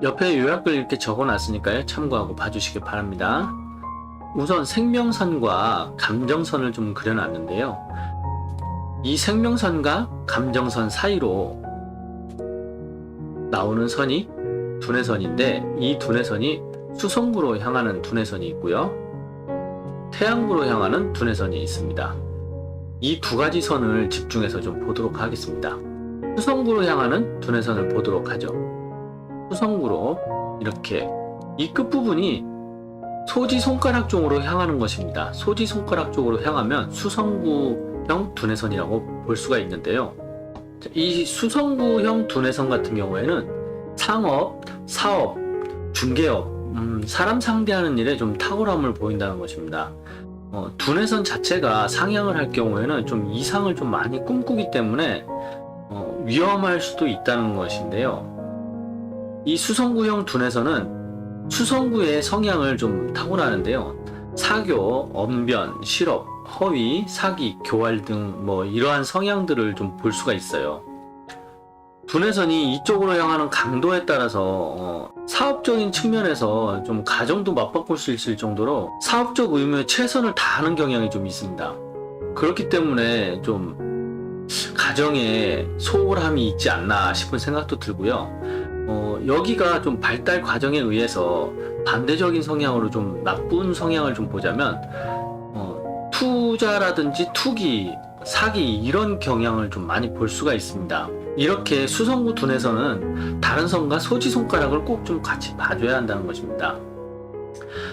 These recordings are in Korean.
옆에 요약을 이렇게 적어 놨으니까요. 참고하고 봐주시기 바랍니다. 우선 생명선과 감정선을 좀 그려놨는데요. 이 생명선과 감정선 사이로 나오는 선이 두뇌선인데, 이 두뇌선이 수성구로 향하는 두뇌선이 있고요. 태양구로 향하는 두뇌선이 있습니다. 이 두 가지 선을 집중해서 좀 보도록 하겠습니다. 수성구로 향하는 두뇌선을 보도록 하죠. 수성구로 이렇게 이 끝부분이 소지손가락 쪽으로 향하는 것입니다. 소지손가락 쪽으로 향하면 수성구형 두뇌선이라고 볼 수가 있는데요. 이 수성구형 두뇌선 같은 경우에는 상업, 사업, 중개업, 사람 상대하는 일에 좀 탁월함을 보인다는 것입니다. 두뇌선 자체가 상향을 할 경우에는 좀 이상을 좀 많이 꿈꾸기 때문에 위험할 수도 있다는 것인데요. 이 수성구형 두뇌선은 수성구의 성향을 좀 타고나는데요. 사교, 언변, 실업, 허위, 사기, 교활 등 이러한 성향들을 좀 볼 수가 있어요. 두뇌선이 이쪽으로 향하는 강도에 따라서 사업적인 측면에서 좀 가정도 맞바꿀 수 있을 정도로 사업적 의무에 최선을 다하는 경향이 좀 있습니다. 그렇기 때문에 좀 가정에 소홀함이 있지 않나 싶은 생각도 들고요. 여기가 좀 발달 과정에 의해서 반대적인 성향으로 좀 나쁜 성향을 좀 보자면 투자라든지 투기, 사기 이런 경향을 좀 많이 볼 수가 있습니다. 이렇게 수성구 두뇌선은 다른 선과 소지손가락을 꼭 좀 같이 봐줘야 한다는 것입니다.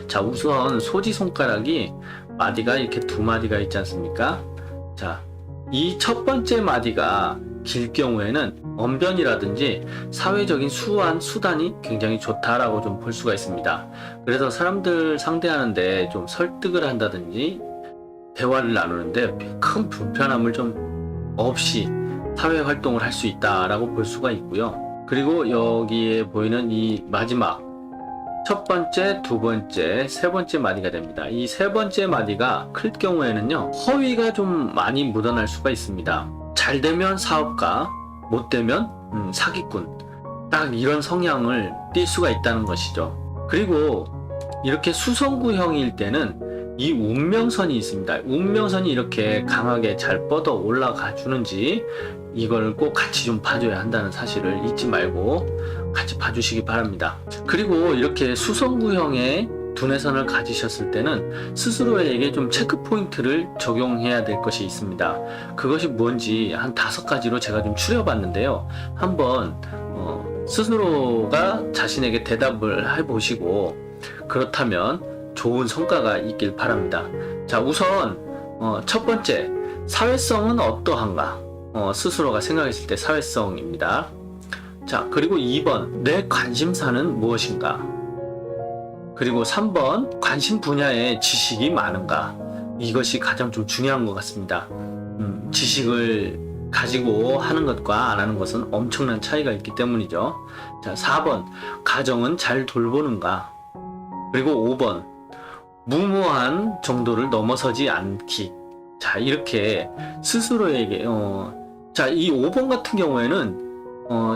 자, 우선 소지손가락이 마디가 이렇게 두 마디가 있지 않습니까? 자, 이 첫 번째 마디가 길 경우에는 언변이라든지 사회적인 수단이 굉장히 좋다라고 좀 볼 수가 있습니다. 그래서 사람들 상대하는데 좀 설득을 한다든지 대화를 나누는데 큰 불편함을 좀 없이 사회 활동을 할 수 있다라고 볼 수가 있고요. 그리고 여기에 보이는 이 마지막 첫 번째, 두 번째, 세 번째 마디가 됩니다. 이 세 번째 마디가 클 경우에는요, 허위가 좀 많이 묻어날 수가 있습니다. 잘 되면 사업가, 못 되면 사기꾼, 딱 이런 성향을 띌 수가 있다는 것이죠. 그리고 이렇게 수성구형일 때는 이 운명선이 있습니다. 운명선이 이렇게 강하게 잘 뻗어 올라가 주는지 이걸 꼭 같이 좀 봐줘야 한다는 사실을 잊지 말고 같이 봐주시기 바랍니다. 그리고 이렇게 수성구형의 두뇌선을 가지셨을 때는 스스로에게 좀 체크 포인트를 적용해야 될 것이 있습니다. 그것이 뭔지 한 5가지로 제가 좀 추려봤는데요. 한번 스스로가 자신에게 대답을 해보시고 그렇다면 좋은 성과가 있길 바랍니다. 자, 우선 첫 번째, 사회성은 어떠한가? 스스로가 생각했을 때 사회성입니다. 자, 그리고 2번, 내 관심사는 무엇인가? 그리고 3번, 관심 분야에 지식이 많은가? 이것이 가장 좀 중요한 것 같습니다. 지식을 가지고 하는 것과 안 하는 것은 엄청난 차이가 있기 때문이죠. 자, 4번, 가정은 잘 돌보는가? 그리고 5번, 무모한 정도를 넘어서지 않기. 자, 이렇게 스스로에게 자, 이 5번 같은 경우에는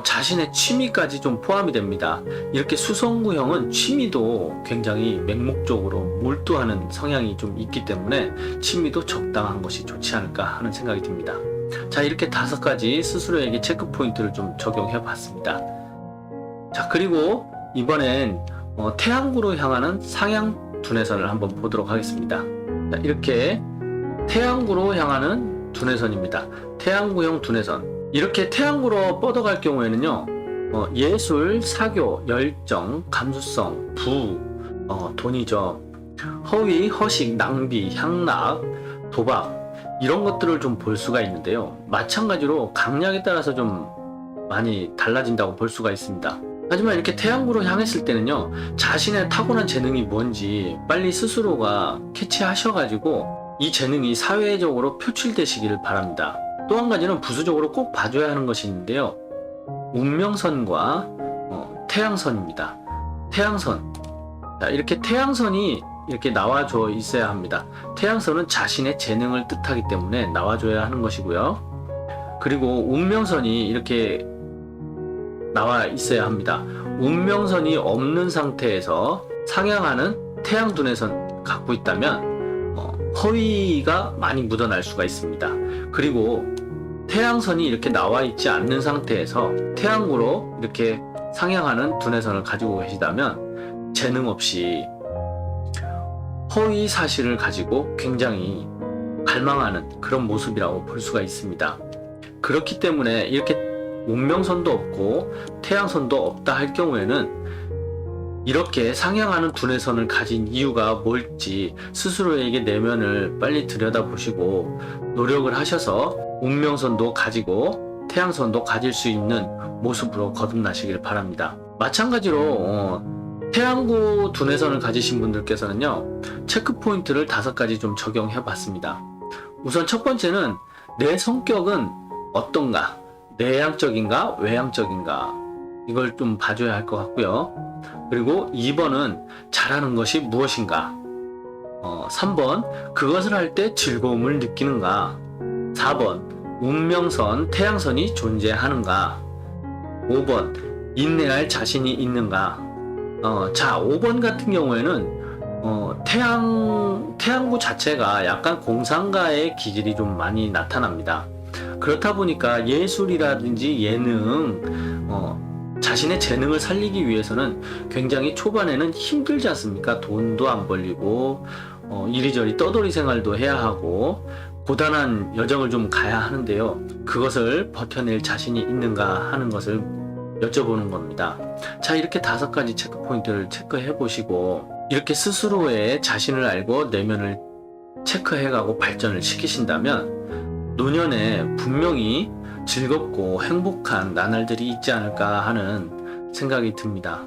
자신의 취미까지 좀 포함이 됩니다. 이렇게 수성구형은 취미도 굉장히 맹목적으로 몰두하는 성향이 좀 있기 때문에 취미도 적당한 것이 좋지 않을까 하는 생각이 듭니다. 자, 이렇게 5가지 스스로에게 체크 포인트를 좀 적용해 봤습니다. 자, 그리고 이번엔 태양구로 향하는 상향 두뇌선을 한번 보도록 하겠습니다. 자, 이렇게 태양구로 향하는 두뇌선입니다. 태양구형 두뇌선. 이렇게 태양구로 뻗어갈 경우에는요, 예술, 사교, 열정, 감수성, 돈이죠. 허위, 허식, 낭비, 향락, 도박 이런 것들을 좀 볼 수가 있는데요. 마찬가지로 강약에 따라서 좀 많이 달라진다고 볼 수가 있습니다. 하지만 이렇게 태양구로 향했을 때는요, 자신의 타고난 재능이 뭔지 빨리 스스로가 캐치하셔가지고 이 재능이 사회적으로 표출되시기를 바랍니다. 또 한 가지는 부수적으로 꼭 봐줘야 하는 것이 있는데요, 운명선과 태양선입니다. 태양선. 자, 이렇게 태양선이 이렇게 나와줘 있어야 합니다. 태양선은 자신의 재능을 뜻하기 때문에 나와줘야 하는 것이고요. 그리고 운명선이 이렇게 나와 있어야 합니다. 운명선이 없는 상태에서 상향하는 태양 두뇌선 갖고 있다면 허위가 많이 묻어날 수가 있습니다. 그리고 태양선이 이렇게 나와 있지 않는 상태에서 태양으로 이렇게 상향하는 두뇌선을 가지고 계시다면 재능 없이 허위 사실을 가지고 굉장히 갈망하는 그런 모습이라고 볼 수가 있습니다. 그렇기 때문에 이렇게 운명선도 없고 태양선도 없다 할 경우에는 이렇게 상향하는 두뇌선을 가진 이유가 뭘지 스스로에게 내면을 빨리 들여다보시고 노력을 하셔서 운명선도 가지고 태양선도 가질 수 있는 모습으로 거듭나시길 바랍니다. 마찬가지로 태양구 두뇌선을 가지신 분들께서는요, 체크 포인트를 5가지 좀 적용해 봤습니다. 우선 첫 번째는 내 성격은 어떤가, 내향적인가 외향적인가, 이걸 좀 봐줘야 할 것 같고요. 그리고 2번은 잘하는 것이 무엇인가, 3번 그것을 할 때 즐거움을 느끼는가, 4번 운명선 태양선이 존재하는가, 5번 인내할 자신이 있는가. 자, 5번 같은 경우에는 태양구 자체가 약간 공상가의 기질이 좀 많이 나타납니다. 그렇다 보니까 예술이라든지 예능, 자신의 재능을 살리기 위해서는 굉장히 초반에는 힘들지 않습니까? 돈도 안 벌리고 이리저리 떠돌이 생활도 해야 하고 고단한 여정을 좀 가야 하는데요. 그것을 버텨낼 자신이 있는가 하는 것을 여쭤보는 겁니다. 자, 이렇게 5가지 체크 포인트를 체크해 보시고 이렇게 스스로의 자신을 알고 내면을 체크해가고 발전을 시키신다면 노년에 분명히 즐겁고 행복한 나날들이 있지 않을까 하는 생각이 듭니다.